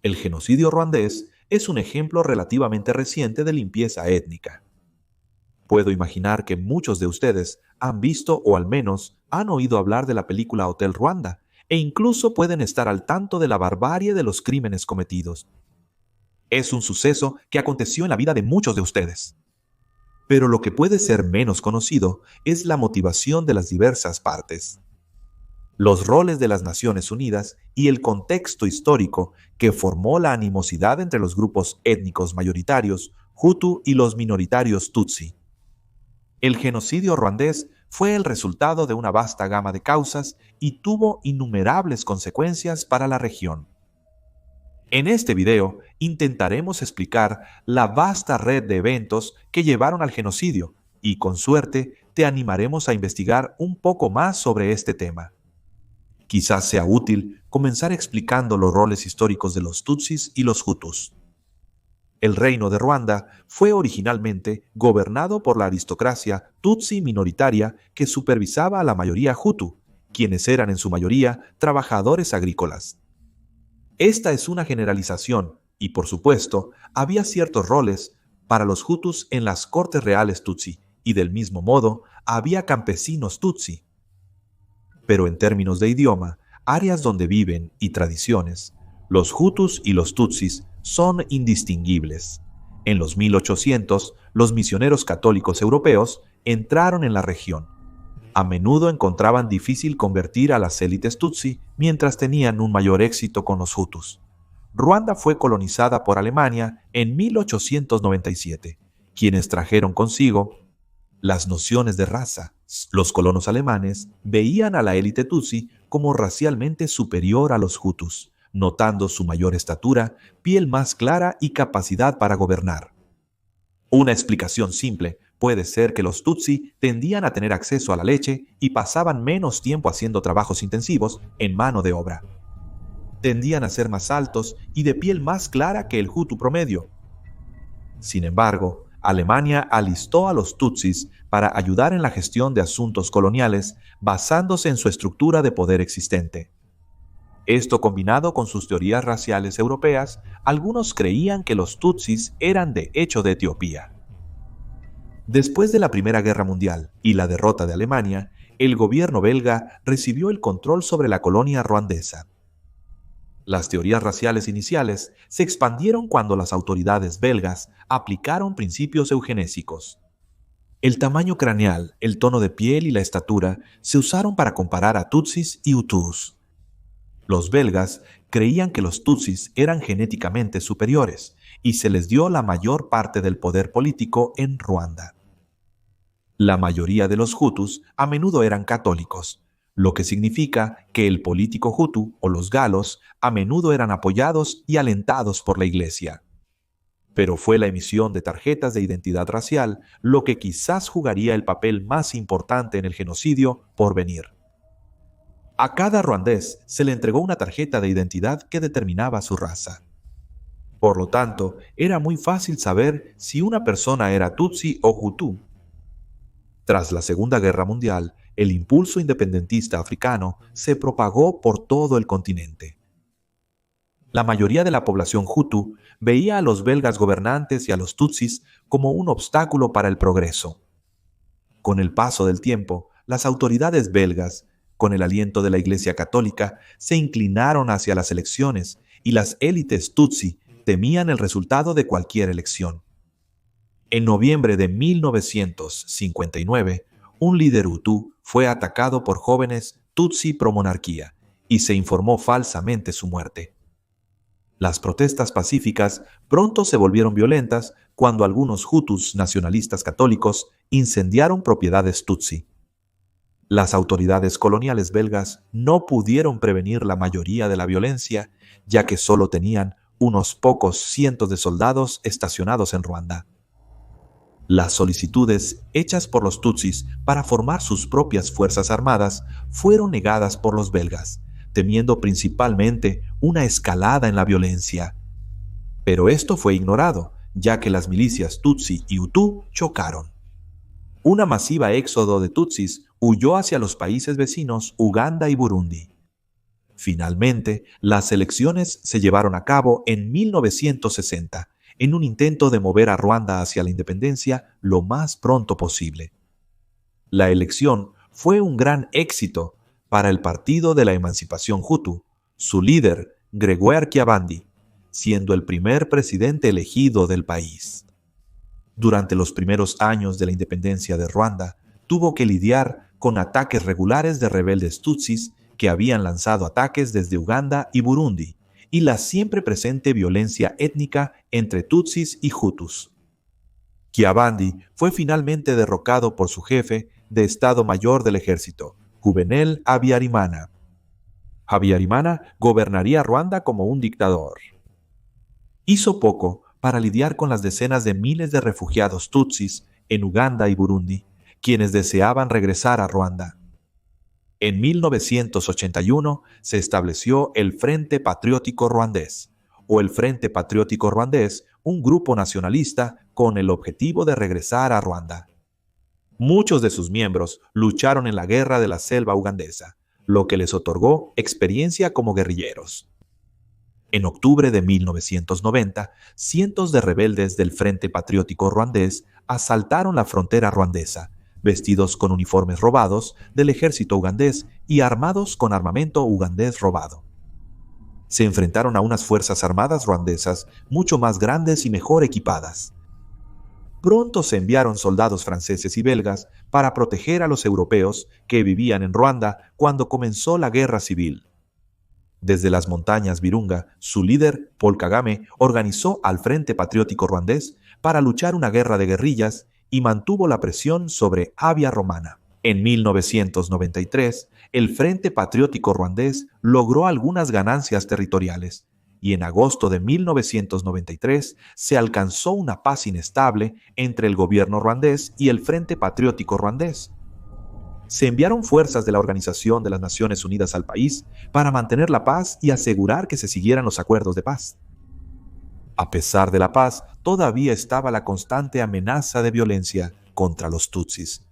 El genocidio ruandés es un ejemplo relativamente reciente de limpieza étnica. Puedo imaginar que muchos de ustedes han visto o al menos han oído hablar de la película Hotel Ruanda e incluso pueden estar al tanto de la barbarie de los crímenes cometidos. Es un suceso que aconteció en la vida de muchos de ustedes. Pero lo que puede ser menos conocido es la motivación de las diversas partes, los roles de las Naciones Unidas y el contexto histórico que formó la animosidad entre los grupos étnicos mayoritarios Hutu y los minoritarios Tutsi. El genocidio ruandés fue el resultado de una vasta gama de causas y tuvo innumerables consecuencias para la región. En este video intentaremos explicar la vasta red de eventos que llevaron al genocidio y, con suerte, te animaremos a investigar un poco más sobre este tema. Quizás sea útil comenzar explicando los roles históricos de los Tutsis y los Hutus. El reino de Ruanda fue originalmente gobernado por la aristocracia Tutsi minoritaria que supervisaba a la mayoría Hutu, quienes eran en su mayoría trabajadores agrícolas. Esta es una generalización y, por supuesto, había ciertos roles para los Hutus en las cortes reales Tutsi y, del mismo modo, había campesinos Tutsi. Pero en términos de idioma, áreas donde viven y tradiciones, los Hutus y los Tutsis son indistinguibles. En los 1800, los misioneros católicos europeos entraron en la región. A menudo encontraban difícil convertir a las élites Tutsi mientras tenían un mayor éxito con los Hutus. Ruanda fue colonizada por Alemania en 1897, quienes trajeron consigo las nociones de raza. Los colonos alemanes veían a la élite Tutsi como racialmente superior a los Hutus, notando su mayor estatura, piel más clara y capacidad para gobernar. Una explicación simple puede ser que los Tutsi tendían a tener acceso a la leche y pasaban menos tiempo haciendo trabajos intensivos en mano de obra. Tendían a ser más altos y de piel más clara que el Hutu promedio. Sin embargo, Alemania alistó a los Tutsis para ayudar en la gestión de asuntos coloniales basándose en su estructura de poder existente. Esto combinado con sus teorías raciales europeas, algunos creían que los Tutsis eran de hecho de Etiopía. Después de la Primera Guerra Mundial y la derrota de Alemania, el gobierno belga recibió el control sobre la colonia ruandesa. Las teorías raciales iniciales se expandieron cuando las autoridades belgas aplicaron principios eugenésicos. El tamaño craneal, el tono de piel y la estatura se usaron para comparar a Tutsis y Hutus. Los belgas creían que los Tutsis eran genéticamente superiores y se les dio la mayor parte del poder político en Ruanda. La mayoría de los Hutus a menudo eran católicos, lo que significa que el político Hutu o los galos a menudo eran apoyados y alentados por la iglesia. Pero fue la emisión de tarjetas de identidad racial lo que quizás jugaría el papel más importante en el genocidio por venir. A cada ruandés se le entregó una tarjeta de identidad que determinaba su raza. Por lo tanto, era muy fácil saber si una persona era Tutsi o Hutu. Tras la Segunda Guerra Mundial, el impulso independentista africano se propagó por todo el continente. La mayoría de la población Hutu veía a los belgas gobernantes y a los Tutsis como un obstáculo para el progreso. Con el paso del tiempo, las autoridades belgas, con el aliento de la Iglesia Católica, se inclinaron hacia las elecciones y las élites Tutsi temían el resultado de cualquier elección. En noviembre de 1959, un líder Hutu fue atacado por jóvenes Tutsi pro-monarquía y se informó falsamente su muerte. Las protestas pacíficas pronto se volvieron violentas cuando algunos Hutus nacionalistas católicos incendiaron propiedades Tutsi. Las autoridades coloniales belgas no pudieron prevenir la mayoría de la violencia, ya que solo tenían unos pocos cientos de soldados estacionados en Ruanda. Las solicitudes hechas por los Tutsis para formar sus propias fuerzas armadas fueron negadas por los belgas, temiendo principalmente una escalada en la violencia. Pero esto fue ignorado, ya que las milicias Tutsi y Hutu chocaron. Una masiva éxodo de Tutsis huyó hacia los países vecinos Uganda y Burundi. Finalmente, las elecciones se llevaron a cabo en 1960, en un intento de mover a Ruanda hacia la independencia lo más pronto posible. La elección fue un gran éxito para el Partido de la Emancipación Hutu, su líder, Grégoire Kiabandi, siendo el primer presidente elegido del país. Durante los primeros años de la independencia de Ruanda, tuvo que lidiar con ataques regulares de rebeldes tutsis que habían lanzado ataques desde Uganda y Burundi, y la siempre presente violencia étnica entre tutsis y hutus. Kiabandi fue finalmente derrocado por su jefe de Estado Mayor del Ejército, Juvenal Habyarimana. Habyarimana gobernaría Ruanda como un dictador. Hizo poco para lidiar con las decenas de miles de refugiados tutsis en Uganda y Burundi, quienes deseaban regresar a Ruanda. En 1981 se estableció el Frente Patriótico Ruandés, o el Frente Patriótico Ruandés, un grupo nacionalista con el objetivo de regresar a Ruanda. Muchos de sus miembros lucharon en la guerra de la selva ugandesa, lo que les otorgó experiencia como guerrilleros. En octubre de 1990, cientos de rebeldes del Frente Patriótico Ruandés asaltaron la frontera ruandesa, vestidos con uniformes robados del ejército ugandés y armados con armamento ugandés robado. Se enfrentaron a unas fuerzas armadas ruandesas mucho más grandes y mejor equipadas. Pronto se enviaron soldados franceses y belgas para proteger a los europeos que vivían en Ruanda cuando comenzó la guerra civil. Desde las montañas Virunga, su líder, Paul Kagame, organizó al Frente Patriótico Ruandés para luchar una guerra de guerrillas y mantuvo la presión sobre Habyarimana. En 1993, el Frente Patriótico Ruandés logró algunas ganancias territoriales, y en agosto de 1993 se alcanzó una paz inestable entre el gobierno ruandés y el Frente Patriótico Ruandés. Se enviaron fuerzas de la Organización de las Naciones Unidas al país para mantener la paz y asegurar que se siguieran los acuerdos de paz. A pesar de la paz, todavía estaba la constante amenaza de violencia contra los tutsis.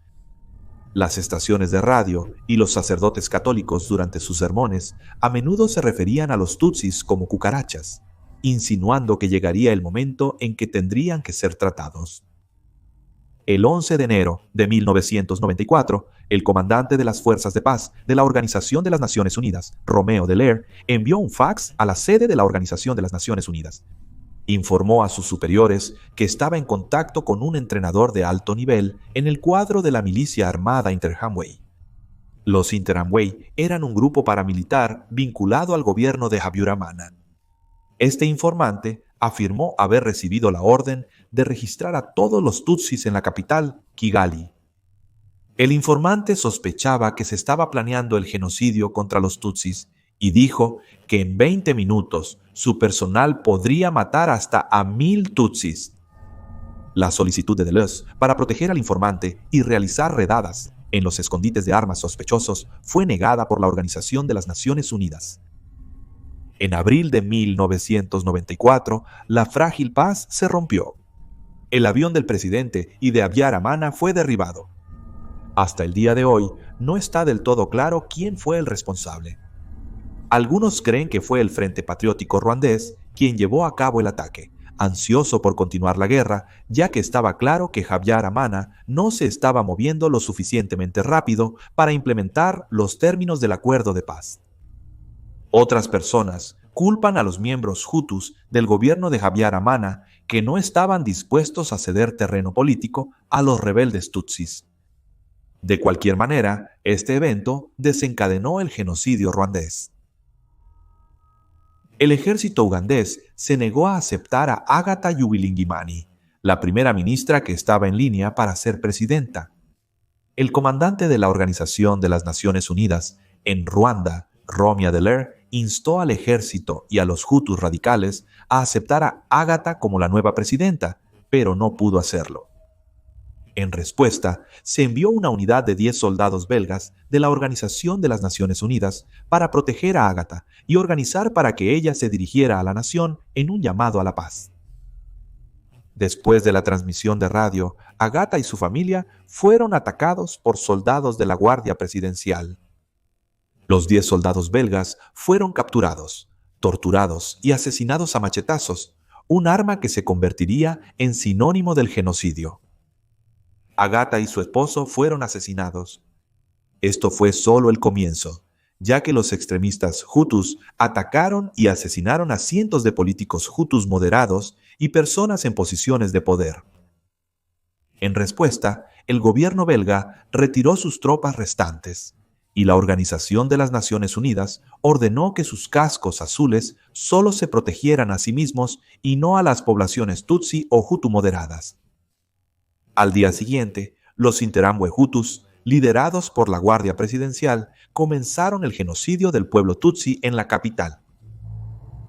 Las estaciones de radio y los sacerdotes católicos durante sus sermones a menudo se referían a los tutsis como cucarachas, insinuando que llegaría el momento en que tendrían que ser tratados. El 11 de enero de 1994, el comandante de las Fuerzas de Paz de la Organización de las Naciones Unidas, Romeo Dallaire, envió un fax a la sede de la Organización de las Naciones Unidas. Informó a sus superiores que estaba en contacto con un entrenador de alto nivel en el cuadro de la milicia armada Interahamwe. Los Interahamwe eran un grupo paramilitar vinculado al gobierno de Habyarimana. Este informante afirmó haber recibido la orden de registrar a todos los tutsis en la capital, Kigali. El informante sospechaba que se estaba planeando el genocidio contra los tutsis y dijo que en 20 minutos su personal podría matar hasta a 1000 tutsis. La solicitud de Deleuze para proteger al informante y realizar redadas en los escondites de armas sospechosos fue negada por la Organización de las Naciones Unidas. En abril de 1994, la frágil paz se rompió. El avión del presidente y de Habyarimana fue derribado. Hasta el día de hoy, no está del todo claro quién fue el responsable. Algunos creen que fue el Frente Patriótico Ruandés quien llevó a cabo el ataque, ansioso por continuar la guerra, ya que estaba claro que Habyarimana no se estaba moviendo lo suficientemente rápido para implementar los términos del acuerdo de paz. Otras personas culpan a los miembros hutus del gobierno de Habyarimana que no estaban dispuestos a ceder terreno político a los rebeldes tutsis. De cualquier manera, este evento desencadenó el genocidio ruandés. El ejército ugandés se negó a aceptar a Agatha Uwilingiyimana, la primera ministra que estaba en línea para ser presidenta. El comandante de la Organización de las Naciones Unidas en Ruanda, Romeo Dallaire, instó al ejército y a los hutus radicales a aceptar a Agatha como la nueva presidenta, pero no pudo hacerlo. En respuesta, se envió una unidad de 10 soldados belgas de la Organización de las Naciones Unidas para proteger a Agatha y organizar para que ella se dirigiera a la nación en un llamado a la paz. Después de la transmisión de radio, Agatha y su familia fueron atacados por soldados de la Guardia Presidencial. Los 10 soldados belgas fueron capturados, torturados y asesinados a machetazos, un arma que se convertiría en sinónimo del genocidio. Agatha y su esposo fueron asesinados. Esto fue solo el comienzo, ya que los extremistas hutus atacaron y asesinaron a cientos de políticos hutus moderados y personas en posiciones de poder. En respuesta, el gobierno belga retiró sus tropas restantes, y la Organización de las Naciones Unidas ordenó que sus cascos azules solo se protegieran a sí mismos y no a las poblaciones tutsi o hutu moderadas. Al día siguiente, los Interahamwe hutus, liderados por la Guardia Presidencial, comenzaron el genocidio del pueblo tutsi en la capital.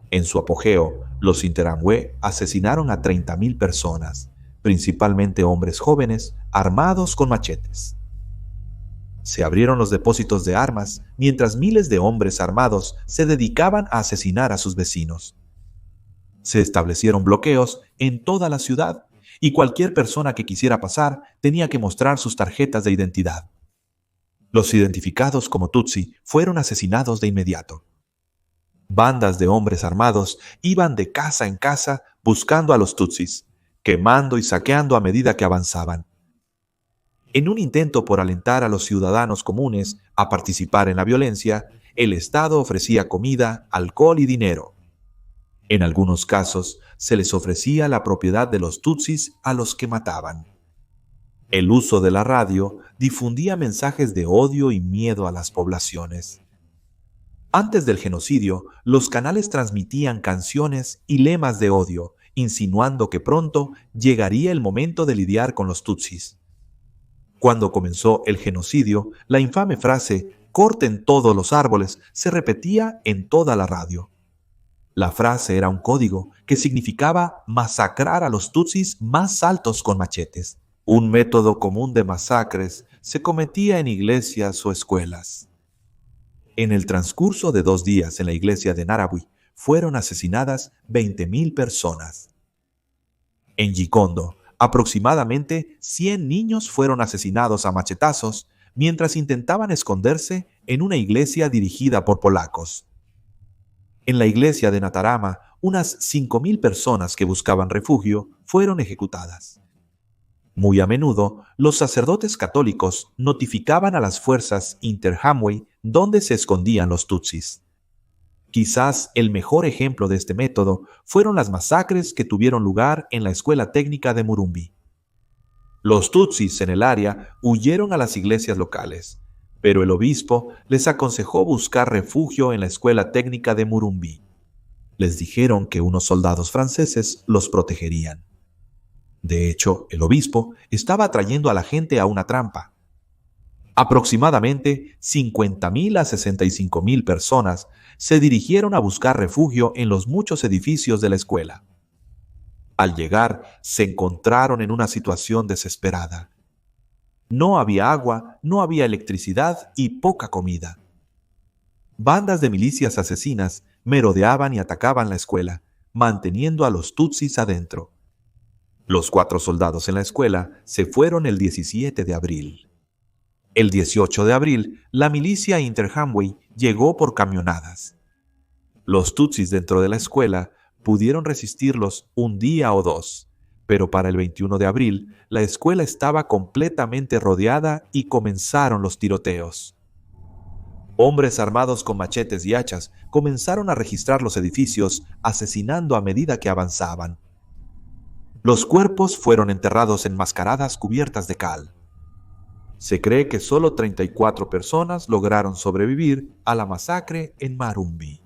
En su apogeo, los Interahamwe asesinaron a 30.000 personas, principalmente hombres jóvenes, armados con machetes. Se abrieron los depósitos de armas, mientras miles de hombres armados se dedicaban a asesinar a sus vecinos. Se establecieron bloqueos en toda la ciudad, y cualquier persona que quisiera pasar tenía que mostrar sus tarjetas de identidad. Los identificados como Tutsi fueron asesinados de inmediato. Bandas de hombres armados iban de casa en casa buscando a los Tutsis, quemando y saqueando a medida que avanzaban. En un intento por alentar a los ciudadanos comunes a participar en la violencia, el Estado ofrecía comida, alcohol y dinero. En algunos casos, se les ofrecía la propiedad de los tutsis a los que mataban. El uso de la radio difundía mensajes de odio y miedo a las poblaciones. Antes del genocidio, los canales transmitían canciones y lemas de odio, insinuando que pronto llegaría el momento de lidiar con los tutsis. Cuando comenzó el genocidio, la infame frase «corten todos los árboles» se repetía en toda la radio. La frase era un código que significaba masacrar a los tutsis más altos con machetes. Un método común de masacres se cometía en iglesias o escuelas. En el transcurso de 2 días en la iglesia de Narabwi fueron asesinadas 20.000 personas. En Gikondo, aproximadamente 100 niños fueron asesinados a machetazos mientras intentaban esconderse en una iglesia dirigida por polacos. En la iglesia de Natarama, unas 5.000 personas que buscaban refugio fueron ejecutadas. Muy a menudo, los sacerdotes católicos notificaban a las fuerzas Interahamwe dónde se escondían los tutsis. Quizás el mejor ejemplo de este método fueron las masacres que tuvieron lugar en la escuela técnica de Murumbi. Los tutsis en el área huyeron a las iglesias locales, pero el obispo les aconsejó buscar refugio en la escuela técnica de Murumbi. Les dijeron que unos soldados franceses los protegerían. De hecho, el obispo estaba atrayendo a la gente a una trampa. Aproximadamente 50.000 a 65.000 personas se dirigieron a buscar refugio en los muchos edificios de la escuela. Al llegar, se encontraron en una situación desesperada. No había agua, no había electricidad y poca comida. Bandas de milicias asesinas merodeaban y atacaban la escuela, manteniendo a los tutsis adentro. Los 4 soldados en la escuela se fueron el 17 de abril. El 18 de abril, la milicia Interahamwe llegó por camionadas. Los tutsis dentro de la escuela pudieron resistirlos un día o 2, pero para el 21 de abril, la escuela estaba completamente rodeada y comenzaron los tiroteos. Hombres armados con machetes y hachas comenzaron a registrar los edificios, asesinando a medida que avanzaban. Los cuerpos fueron enterrados en mascaradas cubiertas de cal. Se cree que solo 34 personas lograron sobrevivir a la masacre en Marumbi.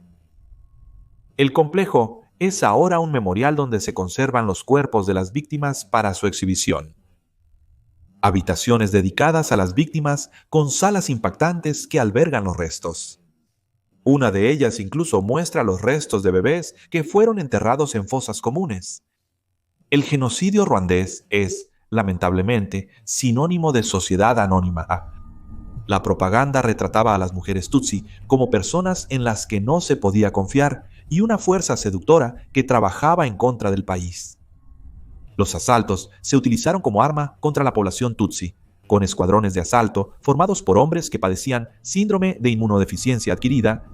El complejo es ahora un memorial donde se conservan los cuerpos de las víctimas para su exhibición. Habitaciones dedicadas a las víctimas con salas impactantes que albergan los restos. Una de ellas incluso muestra los restos de bebés que fueron enterrados en fosas comunes. El genocidio ruandés es, lamentablemente, sinónimo de sociedad anónima. La propaganda retrataba a las mujeres tutsi como personas en las que no se podía confiar y una fuerza seductora que trabajaba en contra del país. Los asaltos se utilizaron como arma contra la población tutsi, con escuadrones de asalto formados por hombres que padecían síndrome de inmunodeficiencia adquirida.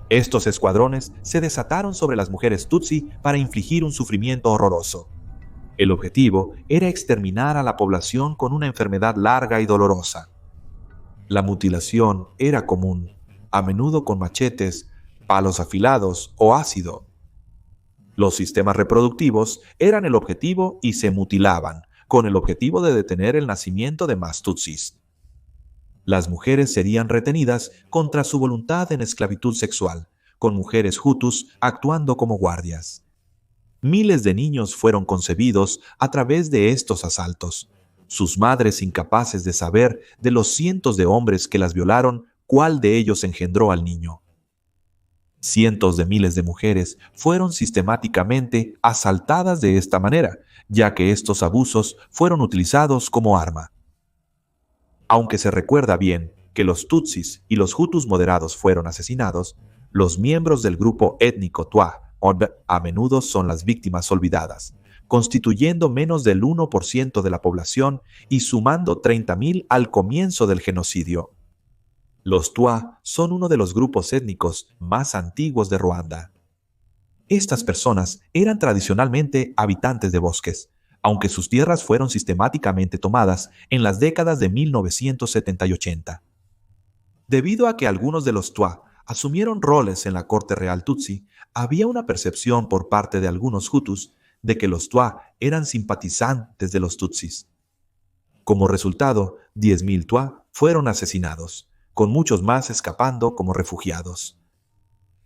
Estos escuadrones se desataron sobre las mujeres Tutsi para infligir un sufrimiento horroroso. El objetivo era exterminar a la población con una enfermedad larga y dolorosa. La mutilación era común, a menudo con machetes, palos afilados o ácido. Los sistemas reproductivos eran el objetivo y se mutilaban, con el objetivo de detener el nacimiento de más Tutsis. Las mujeres serían retenidas contra su voluntad en esclavitud sexual, con mujeres Hutus actuando como guardias. Miles de niños fueron concebidos a través de estos asaltos, sus madres incapaces de saber de los cientos de hombres que las violaron cuál de ellos engendró al niño. Cientos de miles de mujeres fueron sistemáticamente asaltadas de esta manera, ya que estos abusos fueron utilizados como arma. Aunque se recuerda bien que los Tutsis y los Hutus moderados fueron asesinados, los miembros del grupo étnico Twa a menudo son las víctimas olvidadas, constituyendo menos del 1% de la población y sumando 30.000 al comienzo del genocidio. Los Twa son uno de los grupos étnicos más antiguos de Ruanda. Estas personas eran tradicionalmente habitantes de bosques, aunque sus tierras fueron sistemáticamente tomadas en las décadas de 1970 y 80. Debido a que algunos de los Twa asumieron roles en la corte real Tutsi, había una percepción por parte de algunos Hutus de que los Twa eran simpatizantes de los Tutsis. Como resultado, 10.000 Twa fueron asesinados, con muchos más escapando como refugiados.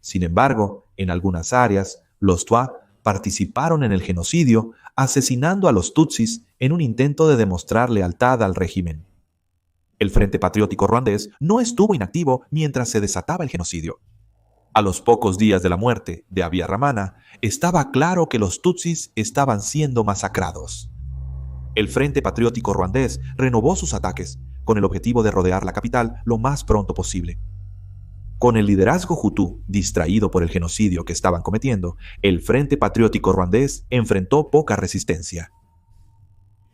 Sin embargo, en algunas áreas, los Twa participaron en el genocidio, asesinando a los Tutsis en un intento de demostrar lealtad al régimen. El Frente Patriótico Ruandés no estuvo inactivo mientras se desataba el genocidio. A los pocos días de la muerte de Habyarimana, estaba claro que los Tutsis estaban siendo masacrados. El Frente Patriótico Ruandés renovó sus ataques, con el objetivo de rodear la capital lo más pronto posible. Con el liderazgo Hutu distraído por el genocidio que estaban cometiendo, el Frente Patriótico Ruandés enfrentó poca resistencia.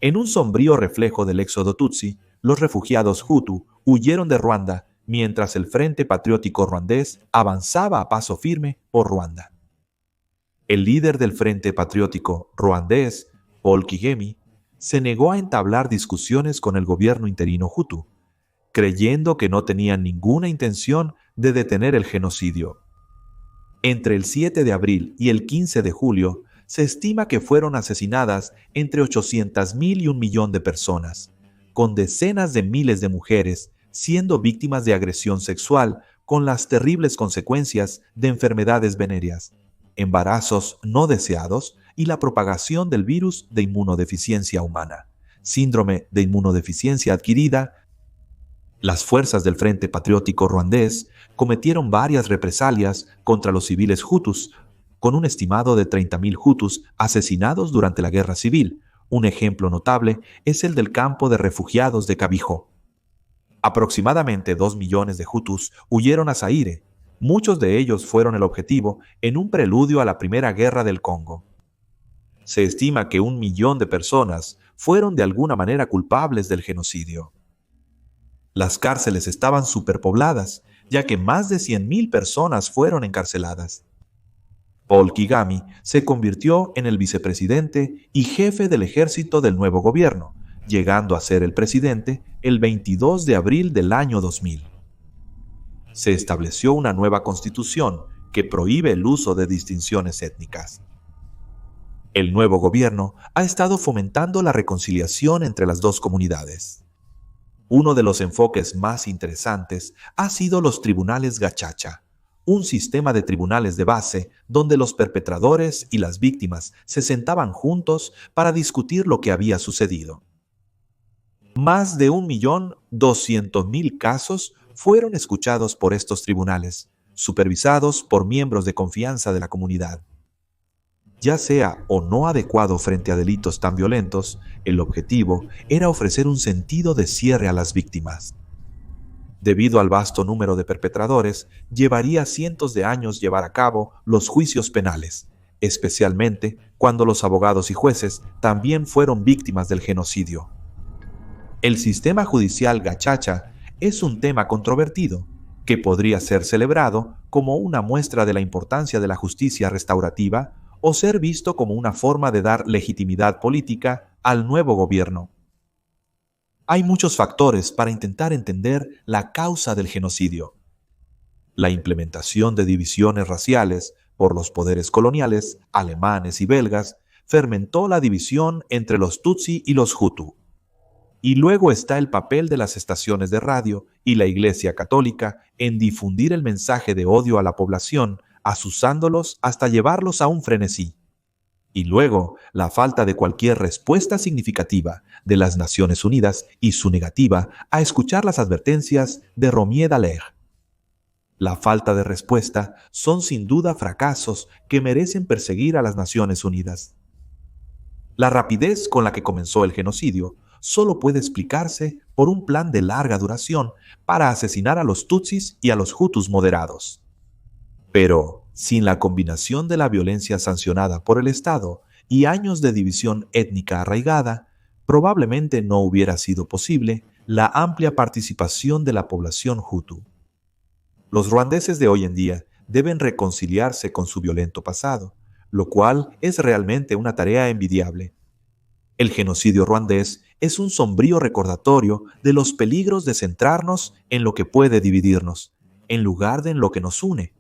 En un sombrío reflejo del éxodo Tutsi, los refugiados Hutu huyeron de Ruanda mientras el Frente Patriótico Ruandés avanzaba a paso firme por Ruanda. El líder del Frente Patriótico Ruandés, Paul Kigeme, se negó a entablar discusiones con el gobierno interino Hutu, creyendo que no tenían ninguna intención de detener el genocidio. Entre el 7 de abril y el 15 de julio, se estima que fueron asesinadas entre 800.000 y 1 millón de personas, con decenas de miles de mujeres siendo víctimas de agresión sexual con las terribles consecuencias de enfermedades venéreas, embarazos no deseados y la propagación del virus de inmunodeficiencia humana, síndrome de inmunodeficiencia adquirida. Las fuerzas del Frente Patriótico Ruandés cometieron varias represalias contra los civiles Hutus, con un estimado de 30.000 Hutus asesinados durante la Guerra Civil. Un ejemplo notable es el del campo de refugiados de Kabijo. Aproximadamente 2 millones de Hutus huyeron a Zaire. Muchos de ellos fueron el objetivo en un preludio a la Primera Guerra del Congo. Se estima que 1 millón de personas fueron de alguna manera culpables del genocidio. Las cárceles estaban superpobladas, ya que más de 100.000 personas fueron encarceladas. Paul Kigame se convirtió en el vicepresidente y jefe del ejército del nuevo gobierno, llegando a ser el presidente el 22 de abril del año 2000. Se estableció una nueva constitución que prohíbe el uso de distinciones étnicas. El nuevo gobierno ha estado fomentando la reconciliación entre las dos comunidades. Uno de los enfoques más interesantes ha sido los tribunales Gachacha, un sistema de tribunales de base donde los perpetradores y las víctimas se sentaban juntos para discutir lo que había sucedido. Más de 1.200.000 casos fueron escuchados por estos tribunales, supervisados por miembros de confianza de la comunidad. Ya sea o no adecuado frente a delitos tan violentos, el objetivo era ofrecer un sentido de cierre a las víctimas. Debido al vasto número de perpetradores, llevaría cientos de años llevar a cabo los juicios penales, especialmente cuando los abogados y jueces también fueron víctimas del genocidio. El sistema judicial gachacha es un tema controvertido que podría ser celebrado como una muestra de la importancia de la justicia restaurativa o ser visto como una forma de dar legitimidad política al nuevo gobierno. Hay muchos factores para intentar entender la causa del genocidio. La implementación de divisiones raciales por los poderes coloniales, alemanes y belgas, fermentó la división entre los Tutsi y los Hutu. Y luego está el papel de las estaciones de radio y la Iglesia Católica en difundir el mensaje de odio a la población, asusándolos hasta llevarlos a un frenesí. Y luego, la falta de cualquier respuesta significativa de las Naciones Unidas y su negativa a escuchar las advertencias de Romier Dallaire. La falta de respuesta son sin duda fracasos que merecen perseguir a las Naciones Unidas. La rapidez con la que comenzó el genocidio solo puede explicarse por un plan de larga duración para asesinar a los Tutsis y a los Hutus moderados. Pero, sin la combinación de la violencia sancionada por el Estado y años de división étnica arraigada, probablemente no hubiera sido posible la amplia participación de la población Hutu. Los ruandeses de hoy en día deben reconciliarse con su violento pasado, lo cual es realmente una tarea envidiable. El genocidio ruandés es un sombrío recordatorio de los peligros de centrarnos en lo que puede dividirnos, en lugar de en lo que nos une.